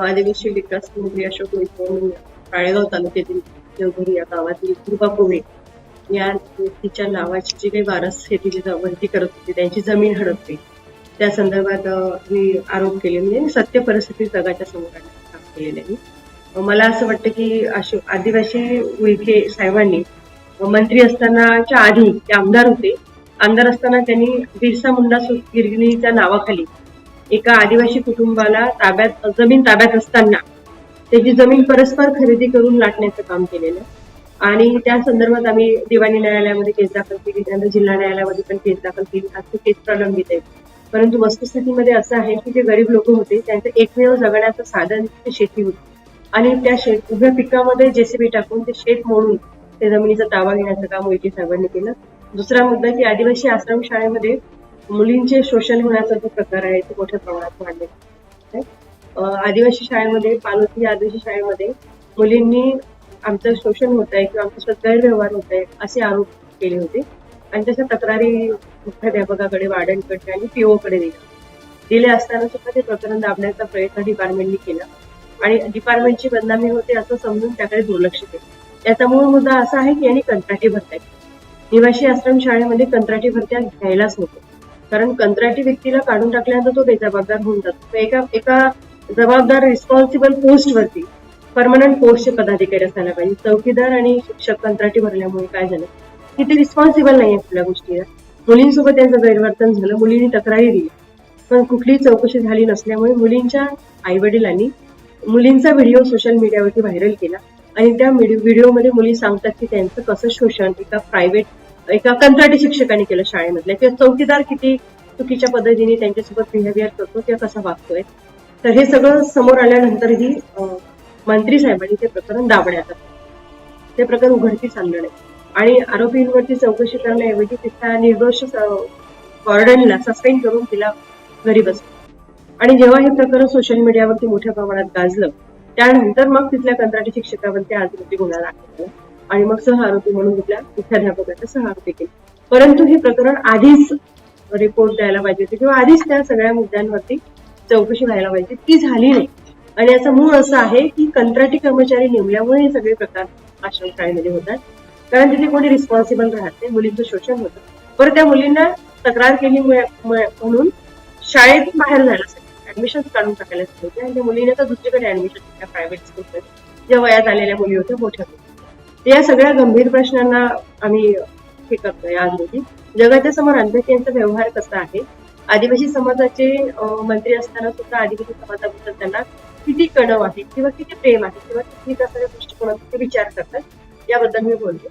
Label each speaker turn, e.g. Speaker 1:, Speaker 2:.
Speaker 1: आदिवासी विकास मंत्री अशोक उईके राळेगाव तालुक्यातील देवघरी या गावातील कृपा कोळे या व्यक्तीच्या नावाची जी काही वारस शेतीची वरती करत होती, त्यांची जमीन हडपते त्या संदर्भात मी आरोप केले, म्हणजे सत्य परिस्थिती जगाच्या समोर आणण्याचं काम केलेलं आहे. मला असं वाटतं की आदिवासी उईके साहेबांनी मंत्री असतानाच्या आधी ते आमदार होते. आमदार असताना त्यांनी बिरसा मुंडा गिरणीच्या नावाखाली एका आदिवासी कुटुंबाला जमीन ताब्यात असताना त्याची जमीन परस्पर खरेदी करून लाटण्याचं काम केलेलं. आणि त्या संदर्भात आम्ही दिवाणी न्यायालयामध्ये केस दाखल केली, त्यानंतर जिल्हा न्यायालयामध्ये पण केस दाखल केली. आज तो केस प्रलंबित आहे. परंतु वस्तुस्थितीमध्ये असं आहे की जे गरीब लोक होते त्यांचं एकमेव जगण्याचं साधन शेती होती, आणि त्या उभ्या पिकामध्ये जेसीबी टाकून ते शेत मोडून त्या जमिनीचा ताबा घेण्याचं काम उईके साहेबांनी केलं. दुसरा मुद्दा की आदिवासी आश्रम शाळेमध्ये मुलींचे शोषण होण्याचा जो प्रकार आहे तो मोठ्या प्रमाणात वाढलेला आहे. आदिवासी शाळेमध्ये पालोथी आदिवासी शाळेमध्ये मुलींनी आमचं शोषण होत आहे किंवा आमच्यासोबत गैरव्यवहार होत आहे असे आरोप केले होते, आणि त्याच्या तक्रारी मुख्याध्यापकाकडे, वार्डनकडे आणि पीओकडे दिले असताना सुद्धा ते प्रकरण दाबण्याचा प्रयत्न डिपार्टमेंटने केला आणि डिपार्टमेंटची बदनामी होते असं समजून त्याकडे दुर्लक्ष केलं. याचा मूळ मुद्दा असा आहे की यांनी कंत्राटी भरत्या निवासी आश्रम शाळेमध्ये कंत्राटी भरत्या घ्यायलाच नको, कारण कंत्राटी व्यक्तीला काढून टाकल्यानंतर तो बेजबाबदार होऊन जातो. एका जबाबदार रिस्पॉन्सिबल पोस्टवरती परमनंट पोस्टचे पदाधिकारी असायला पाहिजे. चौकीदार आणि शिक्षक कंत्राटी भरल्यामुळे काय झालं की ते रिस्पॉन्सिबल नाहीये कुठल्या गोष्टीला. मुलींसोबत त्यांचं गैरवर्तन झालं, मुलींनी तक्रारी दिली, पण कुठलीही चौकशी झाली नसल्यामुळे मुलींच्या आई वडिलांनी मुलींचा व्हिडिओ सोशल मीडियावरती व्हायरल केला, आणि त्या व्हिडिओमध्ये मुली सांगतात की त्यांचं कसं शोषण एका कंत्राटी शिक्षकाने केलं शाळेमधल्या, किंवा चौकीदार किती चुकीच्या पद्धतीने त्यांच्यासोबत बिहेवियर करतो किंवा कसा वागतोय. तर हे सगळं समोर आल्यानंतरही मंत्री साहेबांनी ते प्रकरण दाबण्यात आलं. ते प्रकरण उघडकीस आणलं नाही आणि आरोपींवरती चौकशी करण्याऐवजी तिथल्या निर्दोष वॉर्डनला सस्पेंड करून तिला घरी बसवलं. आणि जेव्हा हे प्रकरण सोशल मीडियावरती मोठ्या प्रमाणात गाजलं, त्यानंतर मग तिथल्या कंत्राटी शिक्षकावरती आरोपी गुन्हा दाखल झाला आणि मग सह आरोपी म्हणून तिथल्या मुख्याध्यापकाचा सह आरोपी केले. परंतु हे प्रकरण आधीच रिपोर्ट द्यायला पाहिजे होते किंवा आधीच त्या सगळ्या मुद्द्यांवरती चौकशी व्हायला पाहिजे, ती झाली नाही. आणि याचं मूळ असं आहे की कंत्राटी कर्मचारी नेमल्यामुळे हे सगळे प्रकार आश्रमशाळेमध्ये होतात, कारण तिथे कोणी रिस्पॉन्सिबल राहत नाही, मुलींचं शोषण होतं. बरं, त्या मुलींना तक्रार केली म्हणून शाळेत बाहेर जायला सांगितलं, ऍडमिशन काढून टाकायला सांगितलं, आणि त्या मुलींना तर दुसरीकडे ऍडमिशन प्रायव्हेट स्कूलमध्ये ज्या वयात आलेल्या मुली होत्या मोठ्या होत्या. या सगळ्या गंभीर प्रश्नांना आम्ही हे करतोय आज रोजी. जगाच्या समोर आणतो यांचा व्यवहार कसा आहे. आदिवासी समाजाचे मंत्री असताना सुद्धा आदिवासी समाजाबद्दल त्यांना किती कणव आहे किंवा किती प्रेम आहे किंवा किती सगळ्या दृष्टिकोनातून ते विचार करतात याबद्दल मी बोलते.